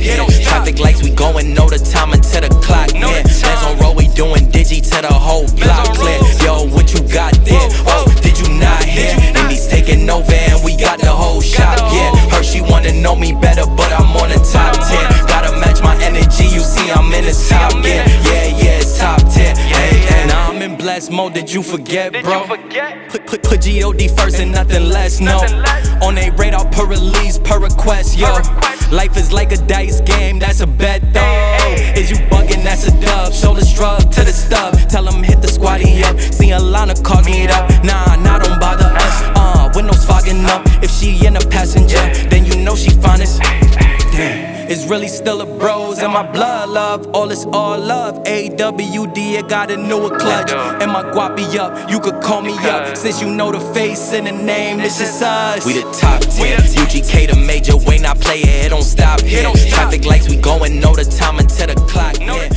yeah. Traffic lights, we going, know the time until the clock, yeah. Hands on road, we doing digi to the whole block clear. Yo, what you got there? Oh, did you not hear? And he's taking over and we got the whole shop, yeah. Her, she wanna know me better, but I'm on the top 10. Gotta match my energy, you see I'm in the top, yeah. Yeah, it's top 10, hey. Now I'm in blessed mode, did you forget, bro? Put G.O.D. first and nothing less, no. On a radar per release, per request, yo. Life is like a dice game, that's a bet, though. Is you bugging, that's a dub. Shoulder shrug to the stub. Tell them hit the squatty up. See a line of cars meet up. Nah, don't bother us. Windows fogging up. If she in a passenger, then you know she finest. Damn. It's really still a bros and my blood love. All is all love. AWD, I got a newer clutch. And my guapi up, you could call me up. Since you know the face and the name, it's just us. We the top 10. UGK the major, Wayne I play it, it don't stop here. Traffic lights, we going, know the time until the clock, yeah.